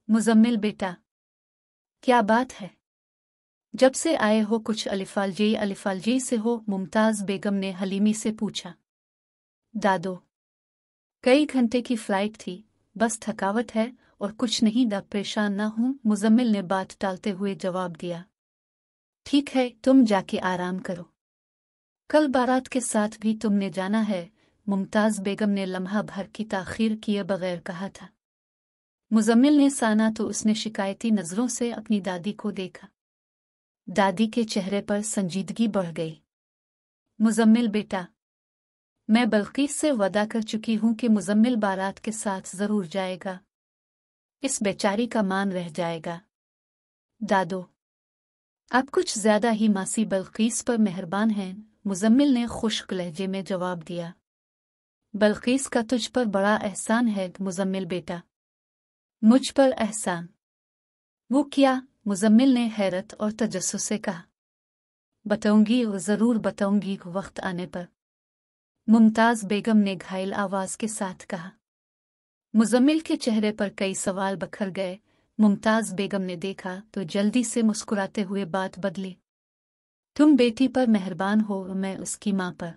मुजम्मिल बेटा, क्या बात है? जब से आए हो कुछ अलिफालजी से हो? मुमताज़ बेगम ने हलीमी से पूछा। दादो, कई घंटे की फ्लाइट थी, बस थकावट है और कुछ नहीं। दा परेशान ना हूं, मुजम्मिल ने बात टालते हुए जवाब दिया। ठीक है, तुम जाके आराम करो, कल बारात के साथ भी तुमने जाना है, मुमताज़ बेगम ने लम्हा भर की ताख़ीर किए बगैर कहा था। मुजम्मिल ने साना तो उसने शिकायती नज़रों से अपनी दादी को देखा। दादी के चेहरे पर संजीदगी बढ़ गई। मुजम्मिल बेटा, मैं बल्कीस से वादा कर चुकी हूं कि मुजम्मिल बारात के साथ जरूर जाएगा, इस बेचारी का मान रह जाएगा। दादो, आप कुछ ज्यादा ही मासी बल्कीस पर मेहरबान हैं, मुजम्मिल ने खुश्क लहजे में जवाब दिया। बल्कीस का तुझ पर बड़ा एहसान है मुजम्मिल बेटा। मुझ पर एहसान? वो क्या? मुजम्मिल ने हैरत और तजस्सुस से कहा। बताऊंगी और ज़रूर बताऊंगी वक्त आने पर, मुमताज़ बेगम ने घायल आवाज़ के साथ कहा। मुजम्मिल के चेहरे पर कई सवाल बखर गए। मुमताज़ बेगम ने देखा तो जल्दी से मुस्कुराते हुए बात बदली। तुम बेटी पर मेहरबान हो, मैं उसकी माँ पर।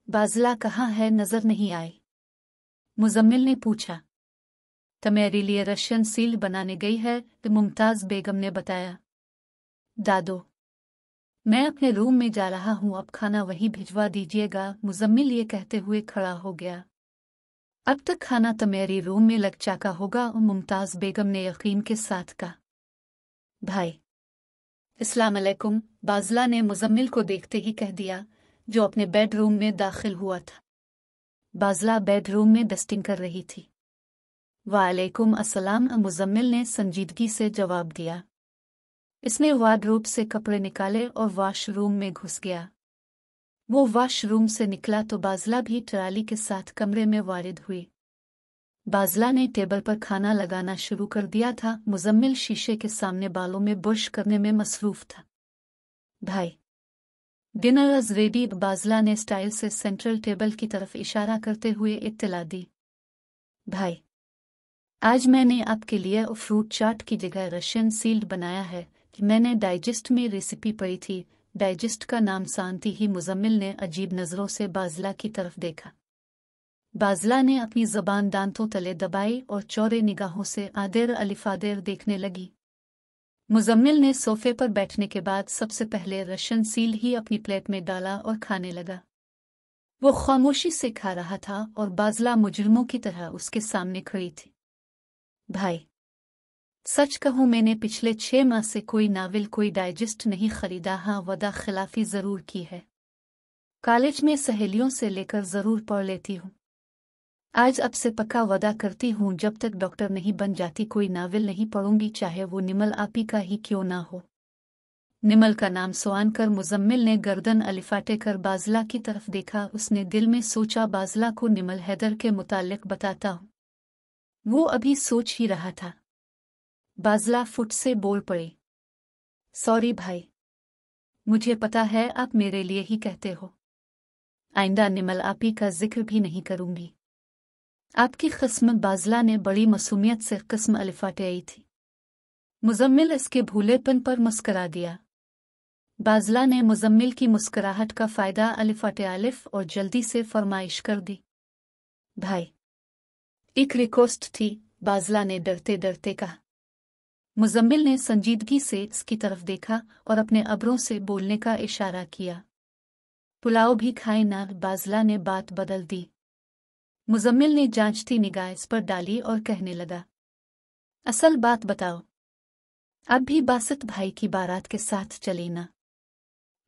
बाज़ला कहाँ है, नज़र नहीं आई? मुजम्मिल ने पूछा। तुम्हारे लिए रशियन सील बनाने गई है, तो मुमताज़ बेगम ने बताया। दादो, मैं अपने रूम में जा रहा हूँ, अब खाना वहीं भिजवा दीजिएगा, मुजम्मिल ये कहते हुए खड़ा हो गया। अब तक खाना तुम्हारी रूम में लग चुका होगा, मुमताज़ बेगम ने यकीन के साथ कहा। भाई, अस्सलाम अलैकुम, बाज़ला ने मुजम्मिल को देखते ही कह दिया, जो अपने बेडरूम में दाखिल हुआ था। बाज़ला बेडरूम में डस्टिंग कर रही थी। वालेकुम अस्सलाम, मुजम्मिल ने संजीदगी से जवाब दिया। इसने वार्डरोब से कपड़े निकाले और वॉशरूम में घुस गया। वो वॉशरूम से निकला तो बाज़ला भी ट्राली के साथ कमरे में वारिद हुई। बाज़ला ने टेबल पर खाना लगाना शुरू कर दिया था। मुजम्मिल शीशे के सामने बालों में बुर्श करने में मसरूफ था। भाई, डिनर इज़ रेडी, बाज़ला ने स्टाइल से सेंट्रल टेबल की तरफ इशारा करते हुए इत्तला दी। भाई, आज मैंने आपके लिए फ्रूट चाट की जगह रशियन सील्ड बनाया है। मैंने डाइजेस्ट में रेसिपी पढ़ी थी। डाइजेस्ट का नाम जानती ही मुजम्मिल ने अजीब नज़रों से बाज़ला की तरफ देखा। बाज़ला ने अपनी ज़बान दांतों तले दबाई और चौड़े निगाहों से आदेर अलिफादेर देखने लगी। मुजम्मिल ने सोफे पर बैठने के बाद सबसे पहले रशियन सील ही अपनी प्लेट में डाला और खाने लगा। वो खामोशी से खा रहा था और बाज़ला मुजरिमों की तरह उसके सामने खड़ी थी। भाई, सच कहूँ, मैंने पिछले 6 माह से कोई नावल, कोई डाइजेस्ट नहीं खरीदा। हाँ, वदा खिलाफी ज़रूर की है। कॉलेज में सहेलियों से लेकर ज़रूर पढ़ लेती हूँ। आज अब से पक्का वदा करती हूँ, जब तक डॉक्टर नहीं बन जाती कोई नावल नहीं पढ़ूंगी, चाहे वो निमल आपी का ही क्यों ना हो। निमल का नाम सुआन कर मुजम्मिल ने गर्दन अलिफाटे कर बाज़ला की तरफ देखा। उसने दिल में सोचा, बाज़ला को निमल हैदर के मुताल्लिक बताता हूँ। वो अभी सोच ही रहा था। बाज़ला फुट से बोल पड़ी। सॉरी भाई, मुझे पता है आप मेरे लिए ही कहते हो। आइंदा निमल आपी का जिक्र भी नहीं करूंगी। आपकी किस्म, बाज़ला ने बड़ी मासूमियत से किस्म अलिफाटे आई थी। मुजम्मिल इसके भूलेपन पर मुस्करा दिया। बाज़ला ने मुजम्मिल की मुस्कराहट का फ़ायदा अलिफाटे अलिफ और जल्दी से फरमाइश कर दी। भाई, एक रिक्वेस्ट थी, बाज़ला ने डरते डरते कहा। मुजम्मिल ने संजीदगी से इसकी तरफ देखा और अपने अब्रों से बोलने का इशारा किया। पुलाव भी खाए ना, बाज़ला ने बात बदल दी। मुजम्मिल ने जांचती निगाह इस पर डाली और कहने लगा, असल बात बताओ, अब भी बासत भाई की बारात के साथ चले ना?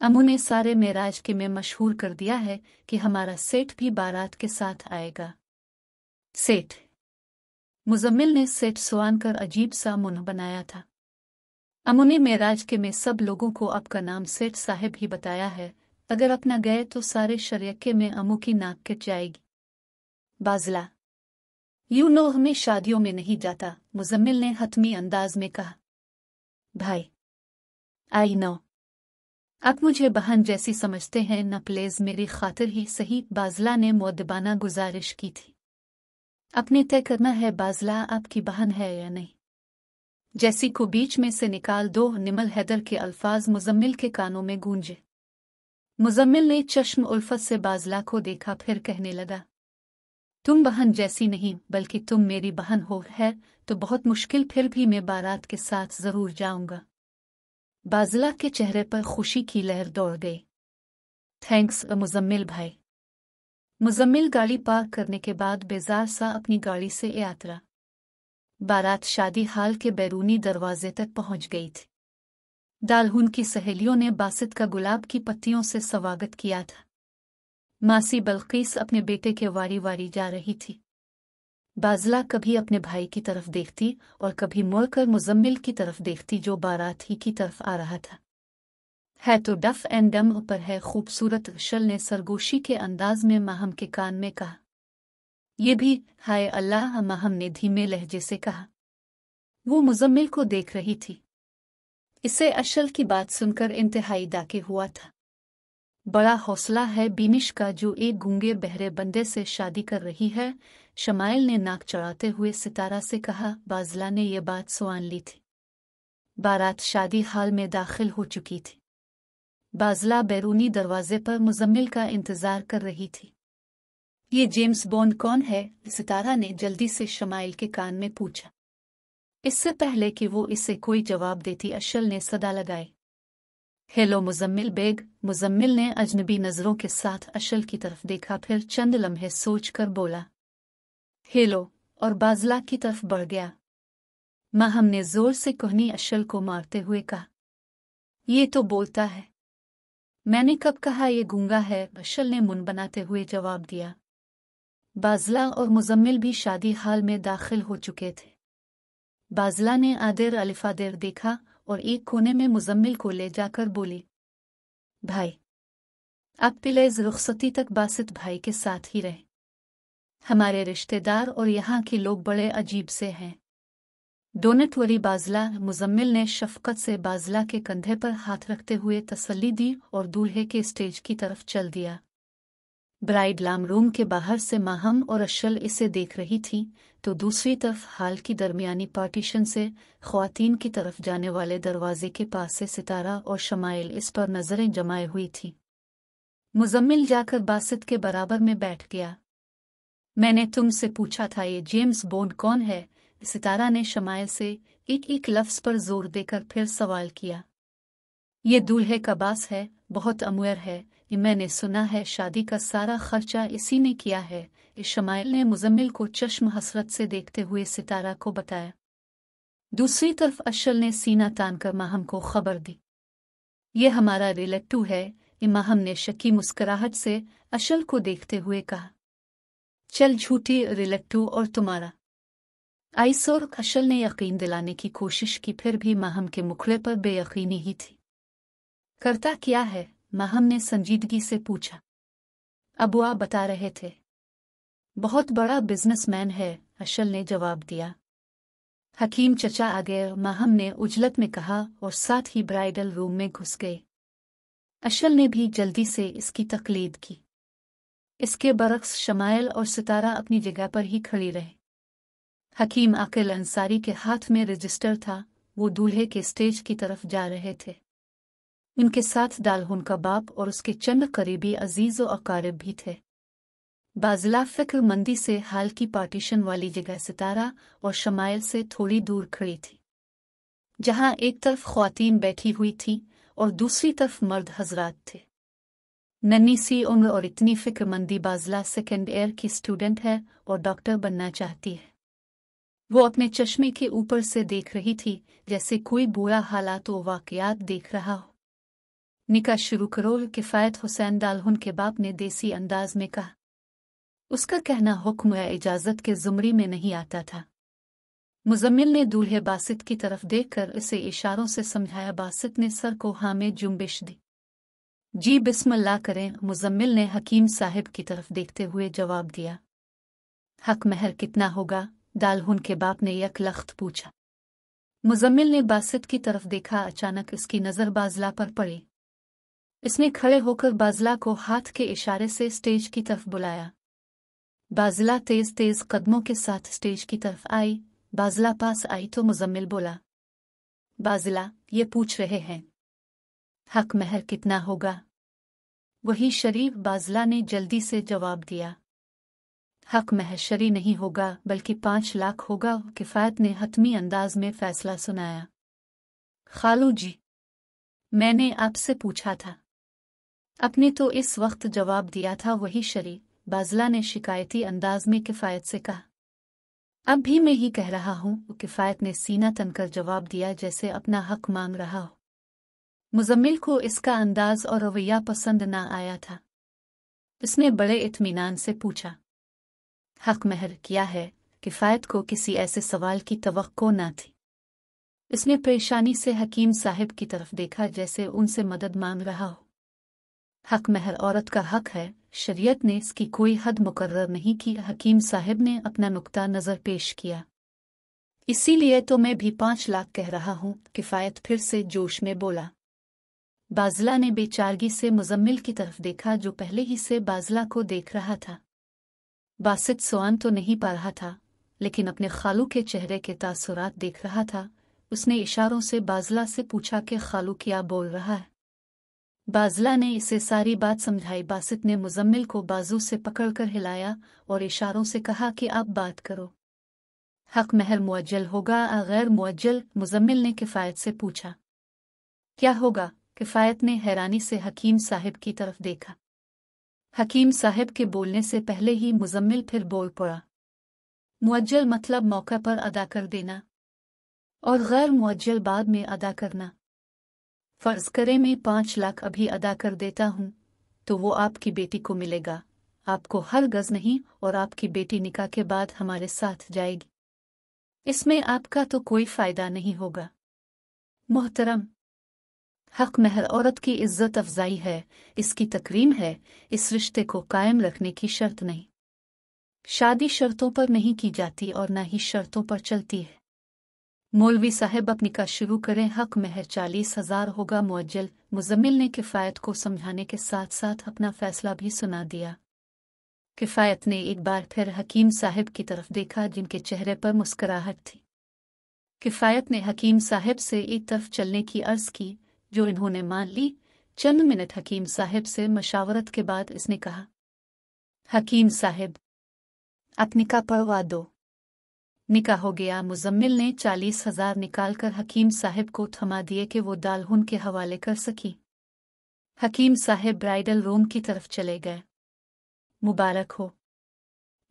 अम्मू ने सारे मेराज के में मशहूर कर दिया है कि हमारा सेठ भी बारात के साथ आएगा। सेठ? मुजम्मिल ने सेठ सुआन कर अजीब सा मुंह बनाया था। अम्मू ने मेराज के में सब लोगों को आपका नाम सेठ साहिब ही बताया है, अगर अपना गए तो सारे शरीके में अम्मू की नाक कट जाएगी। बाज़ला, यूं नो हमें शादियों में नहीं जाता, मुजम्मिल ने हतमी अंदाज में कहा। भाई, आई नो, आप मुझे बहन जैसी समझते हैं न, प्लीज मेरी खातिर ही सही, बाज़ला ने मुअद्दबाना गुजारिश की थी। अपने तय करना है बाज़ला, आपकी बहन है या नहीं। जैसी को बीच में से निकाल दो। निमल हैदर के अल्फाज मुजम्मिल के कानों में गूंजे। मुजम्मिल ने चश्म उल्फत से बाज़ला को देखा, फिर कहने लगा, तुम बहन जैसी नहीं बल्कि तुम मेरी बहन हो। है तो बहुत मुश्किल, फिर भी मैं बारात के साथ जरूर जाऊंगा। बाज़ला के चेहरे पर खुशी की लहर दौड़ गई। थैंक्स मुजम्मिल भाई। मुजम्मिल गाड़ी पार्क करने के बाद बेजार सा अपनी गाड़ी से यात्रा। बारात शादी हाल के बैरूनी दरवाजे तक पहुंच गई थी। दालहुन की सहेलियों ने बासित का गुलाब की पत्तियों से स्वागत किया था। मासी बल्कीस अपने बेटे के वारी वारी जा रही थी। बाज़ला कभी अपने भाई की तरफ देखती और कभी मुड़कर मुजम्मिल की तरफ देखती, जो बारात ही की तरफ आ रहा था। है तो डफ एंड डम पर है खूबसूरत, अशल ने सरगोशी के अंदाज में माहम के कान में कहा। ये भी हाय अल्लाह, माहम ने धीमे लहजे से कहा। वो मुजम्मिल को देख रही थी। इसे अशल की बात सुनकर इंतहाई दाके हुआ था। बड़ा हौसला है बीनिश का, जो एक गूंगे बहरे बंदे से शादी कर रही है। शमाइल ने नाक चढ़ाते हुए सितारा से कहा। बाज़ला ने यह बात सुन ली थी। बारात शादी हाल में दाखिल हो चुकी थी। बाज़ला बैरूनी दरवाजे पर मुजम्मिल का इंतजार कर रही थी। ये जेम्स बॉन्ड कौन है? सितारा ने जल्दी से शमाइल के कान में पूछा। इससे पहले कि वो इसे कोई जवाब देती, अशल ने सदा लगाई। Hello Muzammil bag. मुजम्मिल ने अजनबी नज़रों के साथ अशल की तरफ देखा, फिर चंद लम्हे सोचकर बोला हेलो, और बाज़ला की तरफ बढ़ गया। माहम ने जोर से कोहनी अशल को मारते हुए कहा, ये तो बोलता है। मैंने कब कहा ये गूंगा है? अशल ने मुंह बनाते हुए जवाब दिया। बाज़ला और मुजम्मिल भी शादी हाल में दाखिल हो चुके थे। बाज़ला ने आदेर अलिफादेर देखा और एक कोने में मुजम्मिल को ले जाकर बोली, भाई आप पिलेज रुखसती तक बासित भाई के साथ ही रहे। हमारे रिश्तेदार और यहाँ के लोग बड़े अजीब से हैं। Donut worry बाज़ला। मुजम्मिल ने शफकत से बाज़ला के कंधे पर हाथ रखते हुए तसल्ली दी और दूल्हे के स्टेज की तरफ चल दिया। ब्राइड लाम रूम के बाहर से माहम और अशल इसे देख रही थी, तो दूसरी तरफ हाल की दरमियानी पार्टीशन से ख्वातीन की तरफ जाने वाले दरवाजे के पास से सितारा और शमाइल इस पर नजरें जमाए हुई थी। मुजम्मिल जाकर बासित के बराबर में बैठ गया। मैंने तुमसे पूछा था ये जेम्स बॉन्ड कौन है? सितारा ने शमाइल से एक एक लफ्ज पर जोर देकर फिर सवाल किया। ये दूल्हे का बास है, बहुत अमूर है। मैंने सुना है शादी का सारा खर्चा इसी ने किया है। शमाइल ने मुजम्मिल को चश्म हसरत से देखते हुए सितारा को बताया। दूसरी तरफ अशल ने सीना तानकर माहम को खबर दी। ये हमारा रिलेटिव है। माहम ने शकी मुस्कुराहट से अशल को देखते हुए कहा। चल झूठी रिलेटिव और तुम्हारा। आइसोर अशल ने यकीन दिलाने की कोशिश की, फिर भी माहम के मुखड़े पर बेयकीनी ही थी। करता क्या है? माहम ने संजीदगी से पूछा। अबुआ बता रहे थे। बहुत बड़ा बिजनेसमैन है, अशल ने जवाब दिया। हकीम चचा आ गए, माहम ने उजलत में कहा और साथ ही ब्राइडल रूम में घुस गए। अशल ने भी जल्दी से इसकी तकलीद की। इसके बरक्स शमाइल और सितारा अपनी जगह पर ही खड़ी रहे। हकीम आकिल अंसारी के हाथ में रजिस्टर था। वो दूल्हे के स्टेज की तरफ जा रहे थे। उनके साथ दालहुन का बाप और उसके चंद करीबी अजीज और अकारिब भी थे। बाज़ला फिक्रमंदी से हाल की पार्टीशन वाली जगह सितारा और शमाइल से थोड़ी दूर खड़ी थी, जहां एक तरफ ख्वातीन बैठी हुई थी और दूसरी तरफ मर्द हजरात थे। नन्ही सी उम्र और इतनी फिक्रमंदी। बाज़ला सेकेंड ईयर की स्टूडेंट है और डॉक्टर बनना चाहती है। वो अपने चश्मे के ऊपर से देख रही थी, जैसे कोई बुरा हालात व वाकयात देख रहा हो। निकाह शुरू करो, किफ़ायत हुसैन दालहुन के बाप ने देसी अंदाज में कहा। उसका कहना हुक्म या इजाज़त के ज़ुमरी में नहीं आता था। मुजम्मिल ने दूल्हे बासित की तरफ देखकर इसे इशारों से समझाया। बासित ने सर को हाँ में जुम्बिश दी। जी बिस्मिल्लाह करें, मुजम्मिल ने हकीम साहिब की तरफ देखते हुए जवाब दिया। हक महर कितना होगा? दालहुन के बाप ने यकलख्त पूछा। मुजम्मिल ने बासित की तरफ देखा। अचानक इसकी नज़र बाज़ला पर पड़ी। इसने खड़े होकर बाज़ला को हाथ के इशारे से स्टेज की तरफ बुलाया। बाज़ला तेज तेज कदमों के साथ स्टेज की तरफ आई। बाज़ला पास आई तो मुजम्मिल बोला, बाज़िला ये पूछ रहे हैं, हक महर कितना होगा? वही शरीफ बाज़िला ने जल्दी से जवाब दिया, हक महर शरी नहीं होगा बल्कि 5 लाख होगा। किफ़ायत ने हतमी अंदाज में फैसला सुनाया। खालू जी, मैंने आपसे पूछा था। आपने तो इस वक्त जवाब दिया था। वही शरी बाज़िला ने शिकायती अंदाज में किफ़ायत से कहा। अब भी मैं ही कह रहा हूँ। किफ़ायत ने सीना तनकर जवाब दिया जैसे अपना हक मांग रहा हो। मुज़म्मिल को इसका अंदाज और रवैया पसंद ना आया था। उसने बड़े इत्मीनान से पूछा, हक महर क्या है? किफ़ायत को किसी ऐसे सवाल की तवक्को न थी। इसने परेशानी से हकीम साहब की तरफ देखा जैसे उनसे मदद मांग रहा हो। हक महर औरत का हक है। शरीयत ने इसकी कोई हद मुकर्रर नहीं की। हकीम साहब ने अपना नुक्ता नज़र पेश किया। इसीलिए तो मैं भी 5 लाख कह रहा हूँ। किफ़ायत फिर से जोश में बोला। बाज़िला ने बेचारगी से मुज़म्मिल की तरफ देखा जो पहले ही से बाज़िला को देख रहा था। बासित सुआन तो नहीं पा रहा था लेकिन अपने खालू के चेहरे के तासुरात देख रहा था। उसने इशारों से बाज़िला से पूछा कि खालू क्या बोल रहा है। बाज़िला ने इसे सारी बात समझाई। बासित ने मुज़म्मिल को बाजू से पकड़कर हिलाया और इशारों से कहा कि आप बात करो। हक महर मुअज्जल होगा या गैर मुअज्जल? मुज़म्मिल ने किफ़ायत से पूछा। क्या होगा? किफ़ायत ने हैरानी से हकीम साहब की तरफ देखा। हकीम साहब के बोलने से पहले ही मुज़म्मिल फिर बोल पड़ा। मुअज्जल मतलब मौका पर अदा कर देना और गैर मुअज्जल बाद में अदा करना। फ़र्ज़ करें मैं 5 लाख अभी अदा कर देता हूँ तो वो आपकी बेटी को मिलेगा। आपको हर गज़ नहीं और आपकी बेटी निकाह के बाद हमारे साथ जाएगी। इसमें आपका तो कोई फ़ायदा नहीं होगा। मोहतरम, हक महर औरत की इज़्ज़त अफ़ज़ाई है, इसकी तकरीम है। इस रिश्ते को कायम रखने की शर्त नहीं। शादी शर्तों पर नहीं की जाती और ना ही शर्तों पर चलती है। मौलवी साहब अब निकाह शुरू करें। हक महर 40,000 होगा मुअज्जल। मुज़म्मिल ने किफ़ायत को समझाने के साथ साथ अपना फैसला भी सुना दिया। किफ़ायत ने एक बार फिर हकीम साहब की तरफ देखा जिनके चेहरे पर मुस्कुराहट थी। किफ़ायत ने हकीम साहब से एक तरफ चलने की अर्ज़ की जो इन्होंने मान ली। चंद मिनट हकीम साहब से मशावरत के बाद इसने कहा, हकीम साहब, आप निकाह पढ़वा दो। निकाह हो गया। मुज़म्मिल ने 40,000 निकालकर हकीम साहब को थमा दिए कि वो दालहुन के हवाले कर सकी। हकीम साहब ब्राइडल रूम की तरफ चले गए। मुबारक हो,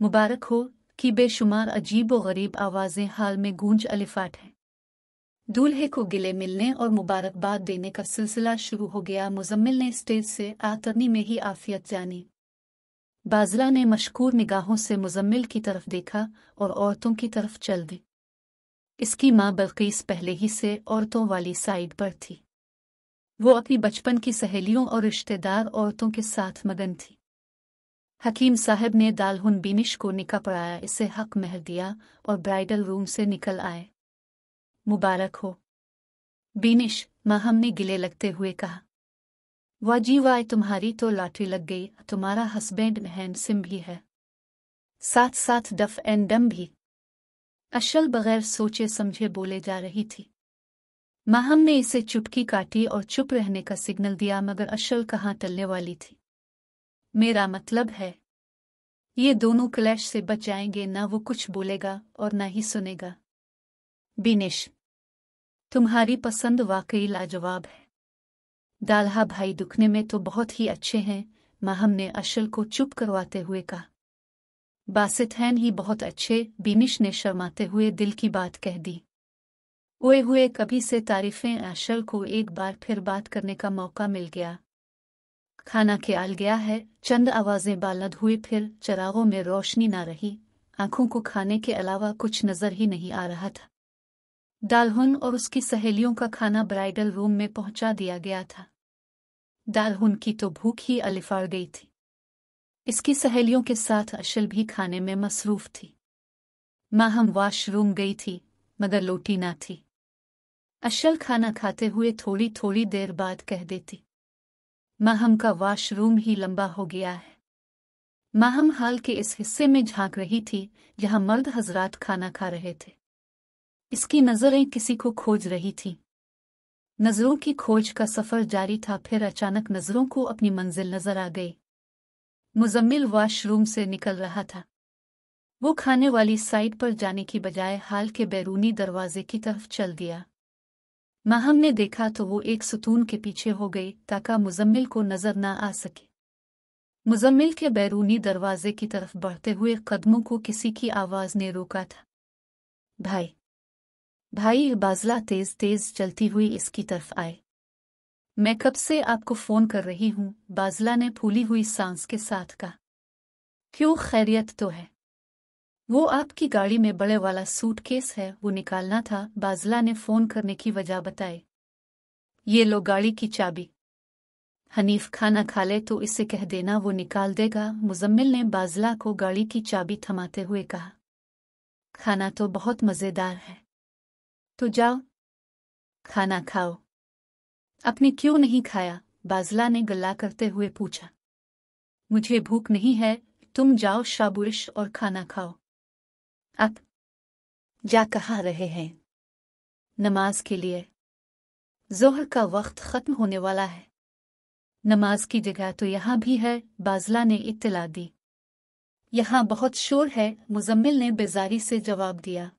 मुबारक हो कि बेशुमार अजीब व गरीब आवाज़ें हाल में गूंज अलिफाट हैं। दूल्हे को गिले मिलने और मुबारकबाद देने का सिलसिला शुरू हो गया। मुज़म्मिल ने स्टेज से आतरनी में ही आफियत जानी। बाज़िला ने मशकूर निगाहों से मुज़म्मिल की तरफ देखा और औरतों की तरफ चल दी। इसकी माँ बल्कीस पहले ही से औरतों वाली साइड पर थी। वो अपनी बचपन की सहेलियों और रिश्तेदार औरतों के साथ मगन थी। हकीम साहब ने दालहुन बीनिश को निकाह पढ़ाया, इसे हक महर दिया और ब्राइडल रूम से निकल आए। मुबारक हो बीनिश, माँ हमने गिले लगते हुए कहा। वाह जी वाह, तुम्हारी तो लॉटरी लग गई। तुम्हारा हस्बैंड हैंडसम भी है, साथ साथ डफ एंड डम भी। अशल बगैर सोचे समझे बोले जा रही थी। माहम ने इसे चुटकी काटी और चुप रहने का सिग्नल दिया मगर अशल कहाँ टलने वाली थी। मेरा मतलब है ये दोनों क्लैश से बच जाएंगे। ना वो कुछ बोलेगा और ना ही सुनेगा। बीनिश, तुम्हारी पसंद वाकई लाजवाब है। दाल्हा भाई दुखने में तो बहुत ही अच्छे हैं, माहम ने अशल को चुप करवाते हुए कहा। बासित हैं ही बहुत अच्छे, बीनिश ने शर्माते हुए दिल की बात कह दी। ओए हुए कभी से तारीफें। अशल को एक बार फिर बात करने का मौका मिल गया। खाना ख्याल गया है। चंद आवाजें बालद हुई, फिर चरागों में रोशनी ना रही। आंखों को खाने के अलावा कुछ नजर ही नहीं आ रहा था। दालहुन और उसकी सहेलियों का खाना ब्राइडल रूम में पहुंचा दिया गया था। दालहुन की तो भूख ही अलिफाड़ गई थी। इसकी सहेलियों के साथ अशल भी खाने में मसरूफ थी। माहम वॉशरूम गई थी मगर लोटी ना थी। अशल खाना खाते हुए थोड़ी थोड़ी देर बाद कह देती, माहम का वॉशरूम ही लंबा हो गया है। माहम हाल के इस हिस्से में झांक रही थी जहां मर्द हजरात खाना खा रहे थे। इसकी नजरें किसी को खोज रही थी। नज़रों की खोज का सफ़र जारी था, फिर अचानक नज़रों को अपनी मंजिल नज़र आ गई। मुज़म्मिल वॉशरूम से निकल रहा था। वो खाने वाली साइड पर जाने की बजाय हाल के बैरूनी दरवाजे की तरफ चल दिया। माहम ने देखा तो वो एक सुतून के पीछे हो गई ताकि मुज़म्मिल को नज़र ना आ सके। मुज़म्मिल के बैरूनी दरवाजे की तरफ बढ़ते हुए कदमों को किसी की आवाज़ ने रोका था। भाई, भाई, बाज़ला तेज़ तेज़ चलती हुई इसकी तरफ आए। मैं कब से आपको फ़ोन कर रही हूँ, बाज़ला ने फूली हुई सांस के साथ कहा। क्यों, खैरियत तो है? वो आपकी गाड़ी में बड़े वाला सूटकेस है, वो निकालना था, बाज़ला ने फ़ोन करने की वजह बताई। ये लो गाड़ी की चाबी। हनीफ खाना खा ले तो इसे कह देना, वो निकाल देगा, मुज़म्मिल ने बाज़ला को गाड़ी की चाबी थमाते हुए कहा। खाना तो बहुत मज़ेदार है, तो जाओ खाना खाओ। आपने क्यों नहीं खाया? बाज़ला ने गल्ला करते हुए पूछा। मुझे भूख नहीं है, तुम जाओ शाबुश और खाना खाओ। आप जा कहाँ रहे हैं? नमाज के लिए। ज़ोहर का वक्त ख़त्म होने वाला है। नमाज की जगह तो यहाँ भी है, बाज़ला ने इत्तला दी। यहाँ बहुत शोर है, मुज़म्मिल ने बेजारी से जवाब दिया।